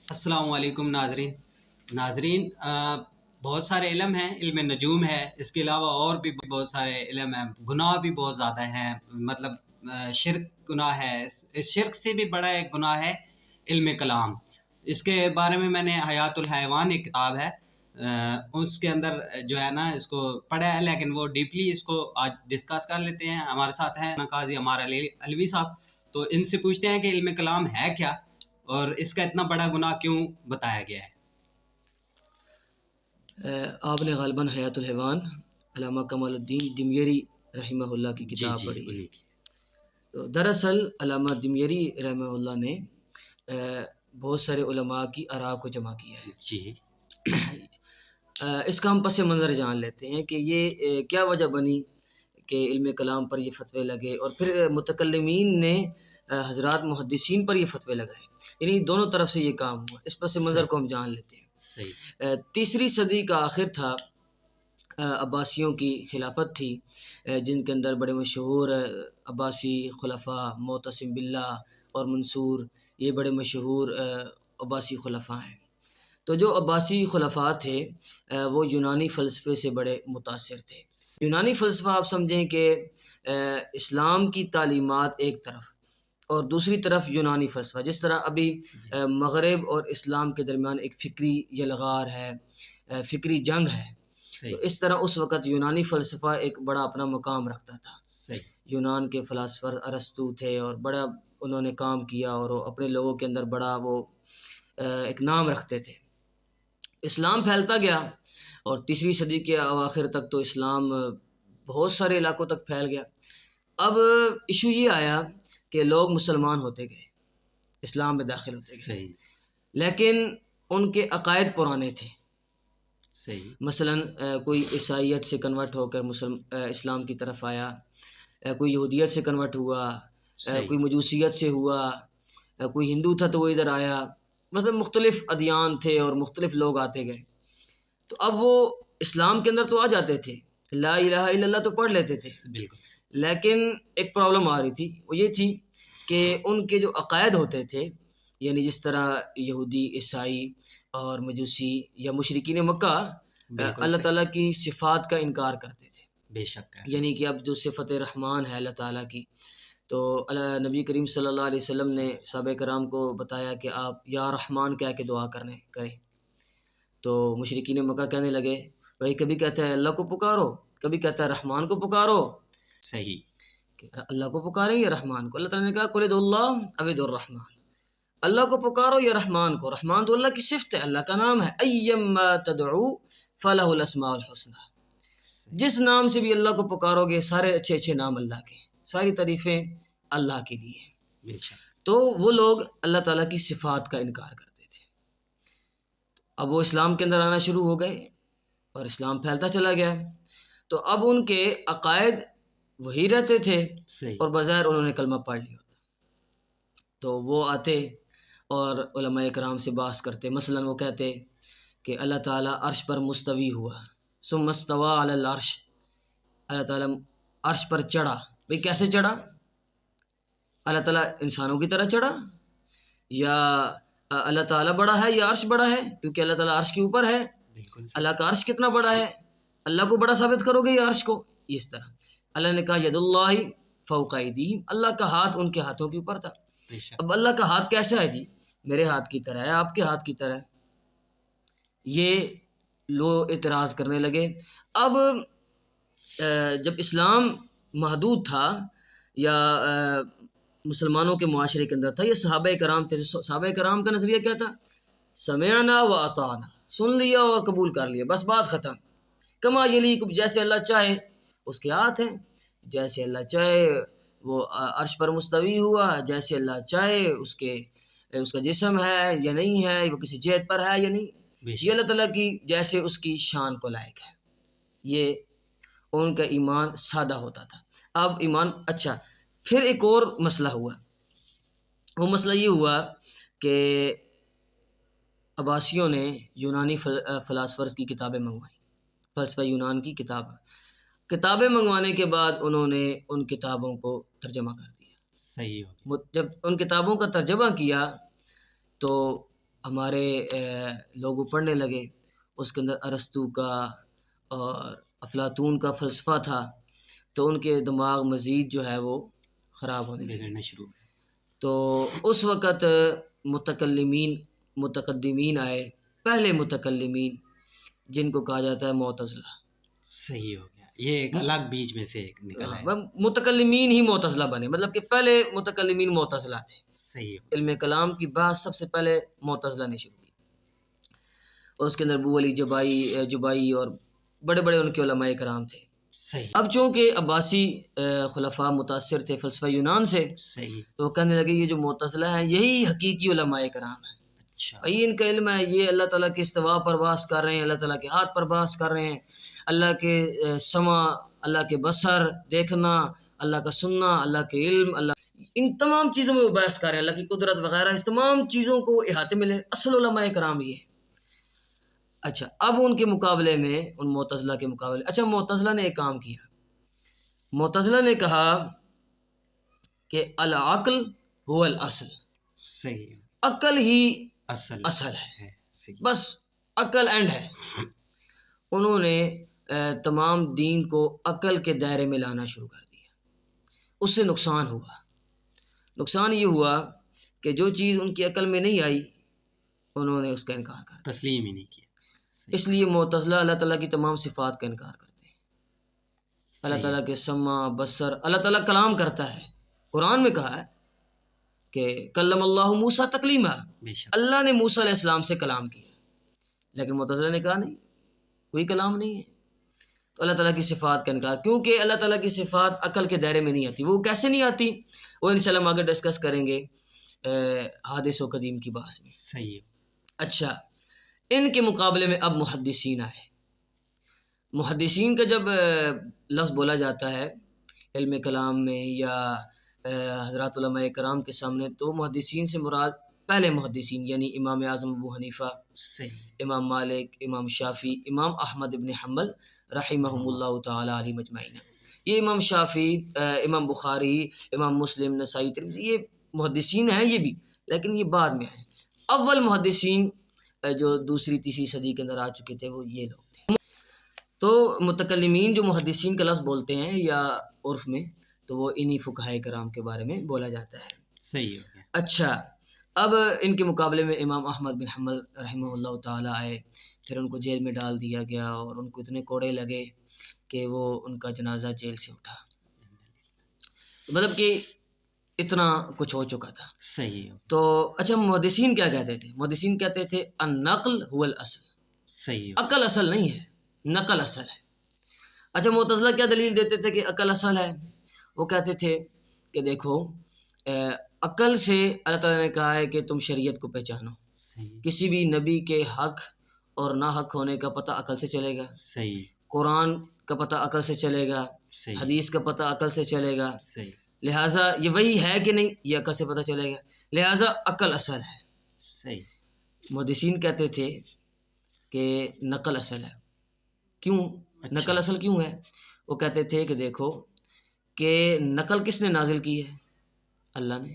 السلام علیکم ناظرین ناظرین بہت سارے علم ہیں، علم نجوم ہے، اس کے علاوہ اور بھی بہت سارے علم ہیں، گناہ بھی بہت زیادہ ہیں، مطلب شرک گناہ ہے، اس شرک سے بھی بڑا ایک گناہ ہے علم کلام۔ اس کے بارے میں نے حیات الحیوان ایک کتاب ہے، اس کے اندر جو ہے نا اس کو پڑھا ہے، لیکن وہ ڈیپلی اس کو آج ڈسکس کر لیتے ہیں۔ ہمارے ساتھ ہیں قاضی عمار علوی صاحب، تو ان سے پوچھتے ہیں کہ علم کلام ہے کیا اور اس کا اتنا بڑا گناہ کیوں بتایا گیا ہے؟ آپ نے غالباً حیات الحیوان علامہ کمال الدین دمیری رحمہ اللہ کی کتاب پڑھی ہے۔ تو دراصل علامہ دمیری رحمہ اللہ نے بہت سارے علماء کی آراء کو جمع کیا ہے۔ جی اس کا ہم پس منظر جان لیتے ہیں کہ یہ کیا وجہ بنی کہ علم کلام پر یہ فتوے لگے، اور پھر متکلمین نے حضرات محدثین پر یہ فتوے لگائے، یعنی دونوں طرف سے یہ کام ہوا۔ اس پس منظر کو ہم جان لیتے ہیں۔ تیسری صدی کا آخر تھا، عباسیوں کی خلافت تھی، جن کے اندر بڑے مشہور عباسی خلفاء معتصم باللہ اور منصور، یہ بڑے مشہور عباسی خلفاء ہیں۔ تو جو عباسی خلفاء تھے وہ یونانی فلسفے سے بڑے متاثر تھے۔ یونانی فلسفہ آپ سمجھیں کہ اسلام کی تعلیمات ایک طرف اور دوسری طرف یونانی فلسفہ، جس طرح ابھی مغرب اور اسلام کے درمیان ایک فکری یلغار ہے، فکری جنگ ہے، تو اس طرح اس وقت یونانی فلسفہ ایک بڑا اپنا مقام رکھتا تھا۔ یونان کے فلاسفر ارسطو تھے اور بڑا انہوں نے کام کیا، اور وہ اپنے لوگوں کے اندر بڑا وہ ایک نام رکھتے تھے۔ اسلام پھیلتا گیا اور تیسری صدی کے اواخر تک تو اسلام بہت سارے علاقوں تک پھیل گیا۔ اب ایشو یہ آیا کہ لوگ مسلمان ہوتے گئے، اسلام میں داخل ہوتے گئے، لیکن ان کے عقائد پرانے تھے۔ مثلا کوئی عیسائیت سے کنورٹ ہو کر اسلام کی طرف آیا، کوئی یہودیت سے کنورٹ ہوا، کوئی مجوسیت سے ہوا، کوئی ہندو تھا تو وہ ادھر آیا، مطلب مختلف ادیان تھے اور مختلف لوگ آتے گئے۔ تو اب وہ اسلام کے اندر تو آ جاتے تھے، لا الہ الا اللہ تو پڑھ لیتے تھے، لیکن ایک پرابلم آ رہی تھی، وہ یہ تھی کہ ان کے جو عقائد ہوتے تھے، یعنی جس طرح یہودی، عیسائی اور مجوسی یا مشرکین مکہ اللہ تعالیٰ کی صفات کا انکار کرتے تھے۔ بے شک، یعنی کہ اب جو صفت رحمان ہے اللہ تعالیٰ کی، تو نبی کریم صلی اللہ علیہ وسلم نے صحابہ کرام کو بتایا کہ آپ یا رحمان کہہ کے دعا کریں۔ تو مشرکین مکہ کہنے لگے، بھائی کبھی کہتا ہے اللہ کو پکارو، کبھی کہتا ہے رحمان کو پکارو، صحیح، اللہ کو پکاریں یا رحمان کو؟ اللہ تعالیٰ نے کہا قل ادعوا اللہ او ادعوا الرحمن، اللہ کو پکارو یا رحمان کو۔ رحمان تو اللہ کی صفت ہے، اللہ کا نام ہے، ایما تدعو فلہ الاسماء الحسنی، جس نام سے بھی اللہ کو پکارو گے سارے اچھے اچھے نام اللہ کے، ساری تعریفیں اللہ کے لیے۔ تو وہ لوگ اللہ تعالیٰ کی صفات کا انکار کرتے تھے۔ اب وہ اسلام کے اندر آنا شروع ہو گئے اور اسلام پھیلتا چلا گیا، تو اب ان کے عقائد وہی رہتے تھے اور بظاہر انہوں نے کلمہ پڑھ لیا ہوتا، تو وہ آتے اور علماء کرام سے بحث کرتے۔ مثلا وہ کہتے کہ اللہ تعالیٰ عرش پر مستوی ہوا، ثم استوى علی العرش، اللہ تعالیٰ عرش پر چڑھا۔ بھئی کیسے چڑھا؟ اللہ تعالیٰ انسانوں کی طرح چڑھا، یا اللہ تعالیٰ بڑا ہے یا عرش بڑا ہے؟ کیونکہ اللہ تعالیٰ عرش کے اوپر ہے، اللہ کا عرش کتنا بڑا ہے؟ اللہ کو بڑا ثابت کرو گے یا عرش کو؟ اس طرح اللہ نے کہا ید اللہ فوق ایدیہم، اللہ کا ہاتھ ان کے ہاتھوں کے اوپر تھا۔ اب اللہ کا ہاتھ کیسا ہے جی؟ میرے ہاتھ کی طرح ہے، آپ کے ہاتھ کی طرح ہے۔ یہ لوگ اعتراض کرنے لگے۔ اب جب اسلام محدود تھا یا مسلمانوں کے معاشرے کے اندر تھا، یہ صحابہ کرام تھے، صحابہ کرام کا نظریہ کیا تھا؟ سمعنا و اطعنا، سن لیا اور قبول کر لیا، بس بات ختم۔ کما یلیق، جیسے اللہ چاہے اس کے ہاتھ ہیں، جیسے اللہ چاہے وہ عرش پر مستوی ہوا، جیسے اللہ چاہے اس کا جسم ہے یا نہیں ہے، وہ کسی جہت پر ہے یا نہیں، یہ اللہ تعالیٰ کی جیسے اس کی شان کو لائق ہے۔ یہ ان کا ایمان سادہ ہوتا تھا۔ اب ایمان اچھا، پھر ایک اور مسئلہ ہوا، وہ مسئلہ یہ ہوا کہ عباسیوں نے یونانی فلاسفرز کی کتابیں منگوائیں، فلسفہ یونان کی کتابیں منگوانے کے بعد انہوں نے ان کتابوں کو ترجمہ کر دیا۔ صحیح، جب ان کتابوں کا ترجمہ کیا تو ہمارے لوگ پڑھنے لگے، اس کے اندر ارسطو کا اور افلاطون کا فلسفہ تھا، تو ان کے دماغ مزید جو ہے وہ خراب ہونے لگے۔ بگڑنا شروع۔ تو اس وقت متقدمین آئے، پہلے متکلمین جن کو کہا جاتا ہے معتزلہ۔ صحیح ہو گیا، یہ ایک الگ بیچ میں سے ایک نکلا ہے۔ متکلمین ہی معتزلہ بنے، مطلب کہ پہلے متکلمین معتزلہ تھے۔ صحیح ہو علم کلام کی بات سب سے پہلے معتزلہ نے شروع کی، اور اس کے اندر ابو علی جبائی اور بڑے بڑے ان کے علماء کرام تھے۔ صحیح۔ اب چونکہ عباسی خلفاء متاثر تھے فلسفہ یونان سے، صحیح۔ تو وہ کہنے لگے یہ جو معتزلہ ہیں یہی حقیقی علماء کرام ہیں، اچھا۔ بھائی ان کا علم ہے، یہ اللہ تعالیٰ کے استواء پر بحث کر رہے ہیں، اللہ تعالیٰ کے ہاتھ پر بحث کر رہے ہیں، اللہ کے سمع، اللہ کے بصر دیکھنا، اللہ کا سننا، اللہ کے علم، اللہ ان تمام چیزوں میں وہ بحث کر رہے ہیں، اللہ کی قدرت وغیرہ، اس تمام چیزوں کو احاطے میں لے اصل علماء کرام یہ۔ اچھا، اب ان کے مقابلے میں، ان معتزلہ کے مقابلے، اچھا معتزلہ نے ایک کام کیا، معتزلہ نے کہا کہ العقل هو الاصل، صحیح۔ عقل ہی اصل ہے، صحیح۔ بس عقل اینڈ ہے۔ انہوں نے تمام دین کو عقل کے دائرے میں لانا شروع کر دیا، اس سے نقصان ہوا۔ نقصان یہ ہوا کہ جو چیز ان کی عقل میں نہیں آئی انہوں نے اس کا انکار کر دیا، تسلیم ہی نہیں کیا۔ اس لیے معتزلہ اللہ تعالیٰ کی تمام صفات کا انکار کرتے ہیں، اللہ تعالیٰ کے سمع، بصر، اللہ تعالیٰ کلام کرتا ہے، قرآن میں کہا ہے کہ کلم اللہ موسیٰ تکلیما، بے شک۔ اللہ نے موسیٰ علیہ السلام سے کلام کیا، لیکن معتزلہ نے کہا نہیں، کوئی کلام نہیں ہے۔ تو اللہ تعالیٰ کی صفات کا انکار، کیونکہ اللہ تعالیٰ کی صفات عقل کے دائرے میں نہیں آتی۔ وہ کیسے نہیں آتی، وہ انشاءاللہ ہم آگے ڈسکس کریں گے حادث و قدیم کی بحث میں۔ صحیح۔ اچھا، ان کے مقابلے میں اب محدثین آئے۔ محدثین کا جب لفظ بولا جاتا ہے علم کلام میں یا حضرات علماء کرام کے سامنے، تو محدثین سے مراد پہلے محدثین، یعنی امام اعظم ابو حنیفہ، صحیح۔ امام مالک، امام شافعی، امام احمد ابن حنبل رحمہم اللہ تعالی علیہ مجمعین۔ یہ امام شافعی، امام بخاری، امام مسلم، نسائی، ترمذی، یہ محدثین ہیں یہ بھی، لیکن یہ بعد میں آئے۔ اول محدثین جو دوسری تیسری صدی کے اندر آ چکے تھے وہ یہ لوگ تھے۔ تو متکلمین جو محدثین کا لفظ بولتے ہیں یا عرف میں، تو وہ انہی فقہائے کرام کے بارے میں بولا جاتا ہے۔ صحیح ہو گیا۔ اچھا، اب ان کے مقابلے میں امام احمد بن حنبل رحمہ اللہ تعالیٰ آئے، پھر ان کو جیل میں ڈال دیا گیا اور ان کو اتنے کوڑے لگے کہ وہ ان کا جنازہ جیل سے اٹھا، مطلب کہ اتنا کچھ ہو چکا تھا۔ صحیح۔ تو اچھا، محدثین کیا کہتے تھے؟ محدثین کہتے تھے النقل هو الاصل، صحیح۔ عقل اصل نہیں ہے، نقل اصل ہے۔ اچھا، معتزلہ کیا دلیل دیتے تھے کہ عقل اصل ہے؟ وہ کہتے تھے کہ دیکھو عقل سے اللہ تعالیٰ نے کہا ہے کہ تم شریعت کو پہچانو، صحیح۔ کسی بھی نبی کے حق اور ناحق ہونے کا پتہ عقل سے چلے گا، صحیح۔ قرآن کا پتہ عقل سے چلے گا، صحیح۔ حدیث کا پتہ عقل سے چلے گا، صحیح۔ لہٰذا یہ وہی ہے کہ نہیں یہ عقل سے پتہ چلے گا، لہٰذا عقل اصل ہے۔ صحیح۔ محدثین کہتے تھے کہ نقل اصل ہے۔ کیوں نقل اصل کیوں ہے؟ وہ کہتے تھے کہ دیکھو کہ نقل کس نے نازل کی ہے؟ اللہ نے۔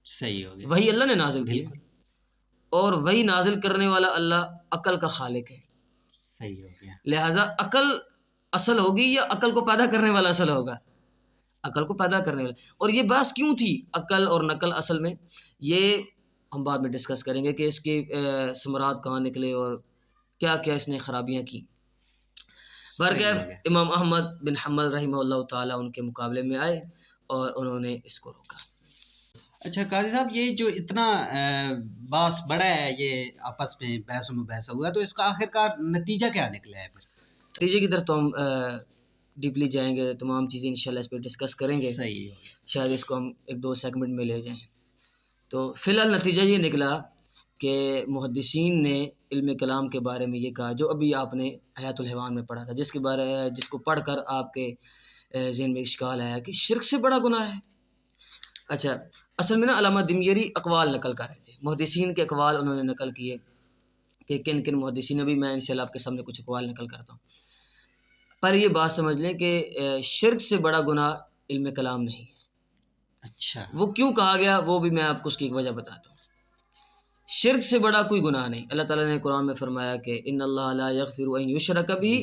صحیح ہو گیا۔ وہی اللہ نے نازل کی ہے، اور وہی نازل کرنے والا اللہ عقل کا خالق ہے، صحیح ہو گیا۔ لہٰذا عقل اصل ہوگی یا عقل کو پیدا کرنے والا اصل ہوگا؟ عقل کو پیدا کرنے والا۔ اور یہ بحث کیوں تھی عقل اور نقل اصل میں، یہ ہم بعد میں ڈسکس کریں گے کہ اس کے ثمرات کہاں نکلے اور کیا کیا اس نے خرابیاں کی۔ برکیف امام احمد بن حنبل رحمہ اللہ تعالیٰ ان کے مقابلے میں آئے اور انہوں نے اس کو روکا۔ اچھا قاضی صاحب، یہ جو اتنا باس بڑا ہے، یہ آپس میں بحث و مباحثہ ہوا، تو اس کا آخر کار نتیجہ کیا نکلا ہے پھر؟ نتیجے کی طرف تو ہم ڈیپلی جائیں گے، تمام چیزیں انشاءاللہ اس پہ ڈسکس کریں گے، صحیح ہو گیا۔ شاید اس کو ہم ایک دو سیگمنٹ میں لے جائیں۔ تو فی الحال نتیجہ یہ نکلا کہ محدثین نے علم کلام کے بارے میں یہ کہا جو ابھی آپ نے حیات الحیوان میں پڑھا تھا، جس کو پڑھ کر آپ کے ذہن میں اشکال آیا کہ شرک سے بڑا گناہ ہے۔ اچھا، اصل میں نا علامہ دمیری اقوال نقل کر رہے تھے، محدثین کے اقوال انہوں نے نقل کیے کہ کن کن محدثین، ابھی میں انشاءاللہ آپ کے سامنے کچھ اقوال نقل کرتا ہوں۔ پہلے یہ بات سمجھ لیں کہ شرک سے بڑا گناہ علم کلام نہیں ہے۔ اچھا، وہ کیوں کہا گیا وہ بھی میں آپ کو اس کی ایک وجہ بتاتا ہوں۔ شرک سے بڑا کوئی گناہ نہیں. اللہ تعالیٰ نے قرآن میں فرمایا کہ ان اللہ لا یغفر ان یشرک بہ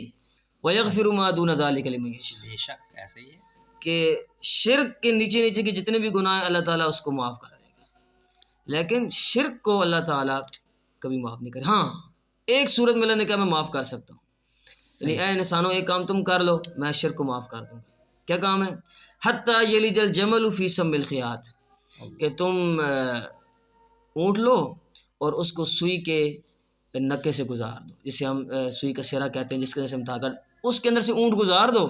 ویغفر ما دون ذلک لمن یشاء. بے شک ایسے ہی ہے. کہ شرک کے نیچے نیچے کے جتنے بھی گناہ ہیں اللہ تعالیٰ اس کو معاف کر دے گا، لیکن شرک کو اللہ تعالیٰ کبھی معاف نہیں کرے. ہاں ایک صورت میں اللہ نے کہا میں معاف کر سکتا ہوں، یعنی اے انسانوں ایک کام تم کر لو میں شرک کو معاف کر دوں گا. کیا کام ہے؟ حتی یلج الجمل فی سم الخیاط، کہ تم اونٹ لو اور اس کو سوئی کے نکے سے گزار دو، جسے ہم سوئی کا سرا کہتے ہیں، جس کے اندر سے ہم طاقت، اس کے اندر سے اونٹ گزار دو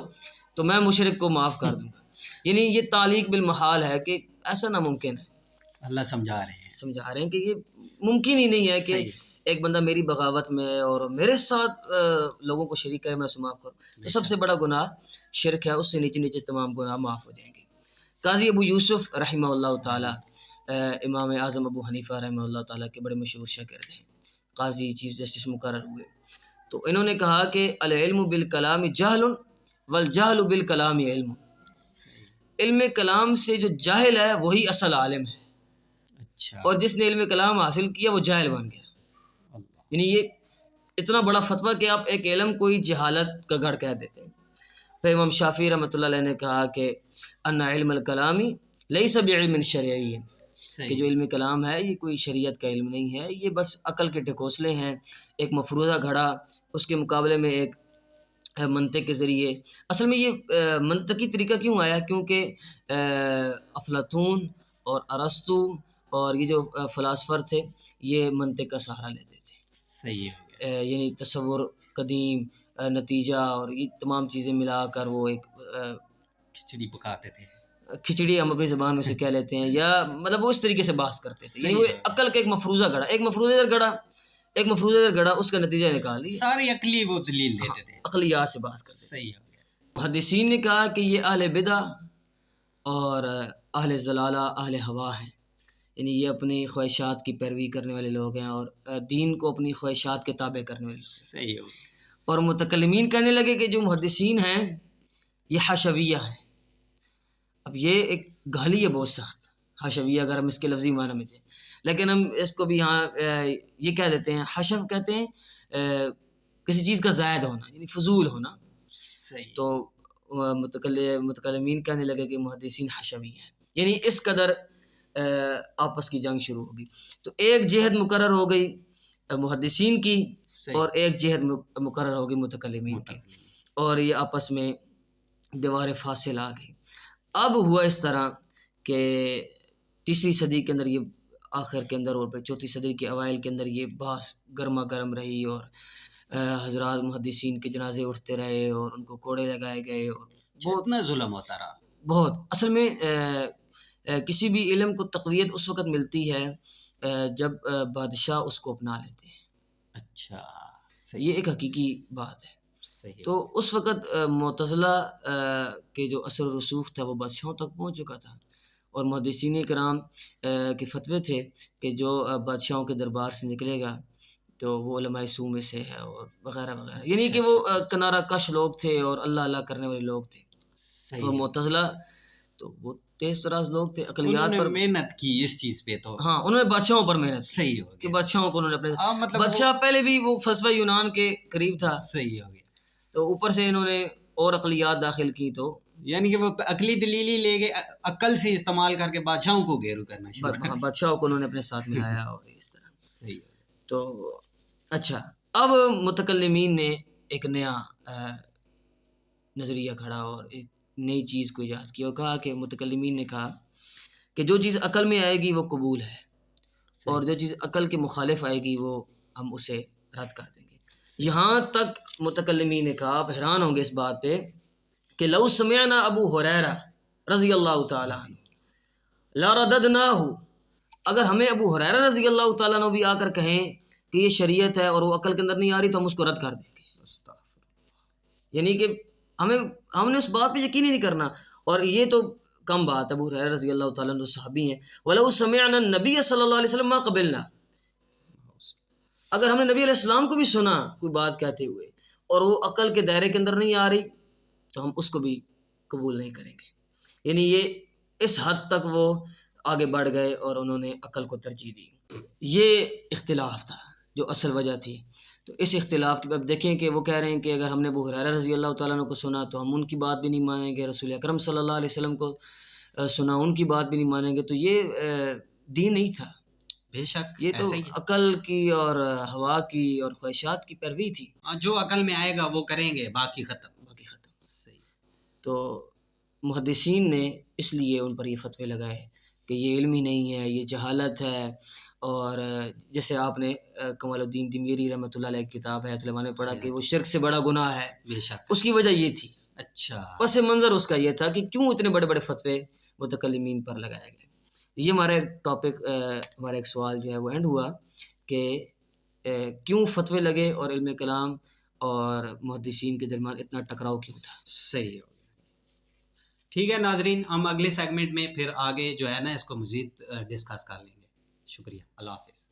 تو میں مشرک کو معاف کر دوں گا. یعنی یہ تعلیق بالمحال ہے کہ ایسا ناممکن ہے. اللہ سمجھا رہے ہیں کہ یہ ممکن ہی نہیں ہے کہ صحیح. ایک بندہ میری بغاوت میں اور میرے ساتھ لوگوں کو شریک کرے میں اسے معاف کروں. تو سب سے بڑا گناہ شرک ہے، اس سے نیچے نیچے تمام گناہ معاف ہو جائیں گے. قاضی ابو یوسف رحمہ اللہ تعالیٰ امام اعظم ابو حنیفہ رحمہ اللہ تعالیٰ کے بڑے مشہور شاگرد ہیں، قاضی چیف جسٹس مقرر ہوئے. تو انہوں نے کہا کہ العلم بالکلام جہل والجہل بالکلام علم. علم کلام سے جو جاہل ہے وہی اصل عالم ہے، اچھا، اور جس نے علم کلام حاصل کیا وہ جاہل بن گیا. یعنی یہ اتنا بڑا فتویٰ کہ آپ ایک علم کو ہی جہالت کا گڑھ کہہ دیتے ہیں. پھر امام شافعی رحمۃ اللہ علیہ نے کہا کہ ان علم الکلام لیس بعلم شرعی، کہ جو علم کلام ہے یہ کوئی شریعت کا علم نہیں ہے، یہ بس عقل کے ٹکوسلے ہیں، ایک مفروضہ گھڑا، اس کے مقابلے میں ایک منطق کے ذریعے. اصل میں یہ منطقی طریقہ کیوں آیا؟ کیونکہ افلاطون اور ارسطو اور یہ جو فلاسفر تھے یہ منطق کا سہارا لیتے تھے. صحیح ہو گیا. یعنی تصور، قدیم، نتیجہ اور یہ تمام چیزیں ملا کر وہ ایک کھچڑی پکاتے تھے. کھچڑی ہم اپنی زبان میں سے کہہ لیتے ہیں، یا مطلب وہ اس طریقے سے بحث کرتے تھے. یعنی وہ عقل کا ایک مفروضہ گھڑا، ایک مفروضہ گھڑا اس کا نتیجہ نکال لیا، ساری عقلی وہ دلیل دیتے تھے، عقلیات سے بحث کرتے تھے. صحیح ہو گیا. محدثین نے کہا کہ یہ اہل بدع اور اہل ضلالہ، اہل ہوا ہیں، یعنی یہ اپنی خواہشات کی پیروی کرنے والے لوگ ہیں اور دین کو اپنی خواہشات کے تابع کرنے والے لوگ ہیں. صحیح ہو گیا. اور متکلمین کہنے لگے کہ جو محدثین ہیں یہ حشویہ ہیں. اب یہ ایک گالی ہے بہت سخت، حشویہ، اگر ہم اس کے لفظی معنی میں جائیں، لیکن ہم اس کو بھی یہاں یہ کہہ دیتے ہیں، حشو کہتے ہیں کسی چیز کا زائد ہونا، یعنی فضول ہونا. صحیح. تو متکلمین کہنے لگے کہ محدثین حشوی ہیں، یعنی اس قدر آپس کی جنگ شروع ہوگی. تو ایک جہد مقرر ہو گئی محدثین کی اور ایک جہد مقرر ہوگی متکلمین کی، اور یہ آپس میں دیوار فاصل آ گئی. اب ہوا اس طرح کہ تیسری صدی کے اندر، یہ آخر کے اندر اور پھر چوتھی صدی کے اوائل کے اندر یہ بحث گرما گرم رہی، اور حضرات محدثین کے جنازے اٹھتے رہے اور ان کو کوڑے لگائے گئے، اور بہت نہ ظلم ہوتا رہا. بہت. اصل میں کسی بھی علم کو تقویت اس وقت ملتی ہے جب بادشاہ اس کو اپنا لیتے ہیں. اچھا، یہ ایک حقیقی بات ہے. تو اس وقت معتزلہ کے جو اثر و رسوخ تھا وہ بادشاہوں تک پہنچ چکا تھا، اور محدثین کرام کے فتوے تھے کہ جو بادشاہوں کے دربار سے نکلے گا تو وہ علماء سو میں سے ہے، اور وغیرہ وغیرہ، یعنی کہ وہ کنارہ کش لوگ تھے اور اللہ اللہ کرنے والے لوگ تھے. اور معتزلہ تو وہ تیز تراز لوگ تھے، عقلیات پر محنت کی اس چیز پہ. تو ہاں انہوں نے بادشاہوں پر محنت. صحیح ہو گیا. کہ بادشاہوں کو انہوں نے اپنے مطلب بادشاہ پہلے بھی وہ فلسفہ یونان کے قریب تھا. صحیح ہو گیا. تو اوپر سے انہوں نے اور عقلیات داخل کی، تو یعنی کہ وہ عقلی دلیلی لے گئے، عقل سے استعمال کر کے بادشاہوں کو گھیرو کرنا شروع کر. بادشاہوں کو انہوں نے اپنے ساتھ ملایا اور اس طرح. صحیح. تو اچھا، اب متکلمین نے ایک نیا نظریہ کھڑا اور ایک نئی چیز کو ایجاد کیا، اور کہا کہ متکلمین نے کہا کہ جو چیز عقل میں آئے گی وہ قبول ہے، اور جو چیز عقل کے مخالف آئے گی وہ ہم اسے رد کر دیں گے. یہاں تک متکلمین نے کہا، آپ حیران ہوں گے اس بات پہ، کہ لو سمعنا ابو ہریرہ رضی اللہ تعالیٰ عنہ لرددناہ، اگر ہمیں ابو ہریرہ رضی اللہ تعالیٰ عنہ بھی آ کر کہیں کہ یہ شریعت ہے اور وہ عقل کے اندر نہیں آ رہی تو ہم اس کو رد کر دیں گے. یعنی کہ ہم نے اس بات پہ یقین ہی نہیں کرنا. اور یہ تو کم بات ہے، ابو ہریرہ رضی اللہ تعالیٰ عنہ صحابی ہیں. وَلَوْ سَمِعْنَا النَّبِيَّ صلی اللہ علیہ وسلم مَا قَبِلْنَا، اگر ہم نے نبی علیہ السلام کو بھی سنا کوئی بات کہتے ہوئے اور وہ عقل کے دائرے کے اندر نہیں آ رہی تو ہم اس کو بھی قبول نہیں کریں گے. یعنی یہ اس حد تک وہ آگے بڑھ گئے اور انہوں نے عقل کو ترجیح دی. یہ اختلاف تھا جو اصل وجہ تھی. تو اس اختلاف کی اب دیکھیں کہ وہ کہہ رہے ہیں کہ اگر ہم نے ابو ہریرہ رضی اللہ تعالیٰ عنہ کو سنا تو ہم ان کی بات بھی نہیں مانیں گے، رسول اکرم صلی اللہ علیہ وسلم کو سنا ان کی بات بھی نہیں مانیں گے. تو یہ دین نہیں تھا، بے شک یہ تو ایسا ہی ہے. عقل کی اور ہوا کی اور خواہشات کی پیروی تھی. جو عقل میں آئے گا وہ کریں گے، باقی ختم. باقی ختم. صحیح. تو محدثین نے اس لیے ان پر یہ فتوے لگائے کہ یہ علم ہی نہیں ہے، یہ جہالت ہے. اور جیسے آپ نے کمال الدین دمیری رحمۃ اللہ علیہ کی کتاب ہے علماء نے پڑھا کہ وہ شرک سے بڑا گناہ ہے. بے شک. اس کی وجہ یہ تھی. اچھا. پس منظر اس کا یہ تھا کہ کیوں اتنے بڑے بڑے فتوے متکلمین پر لگائے گئے. یہ ہمارا ایک ٹاپک، ہمارا ایک سوال جو ہے وہ اینڈ ہوا کہ کیوں فتوے لگے اور علم کلام اور محدثین کے درمیان اتنا ٹکراؤ کیوں تھا. صحیح ہو گیا. ٹھیک ہے ناظرین، ہم اگلے سیگمنٹ میں پھر آگے جو ہے نا اس کو مزید ڈسکس کر لیں گے. شکریہ. اللہ حافظ.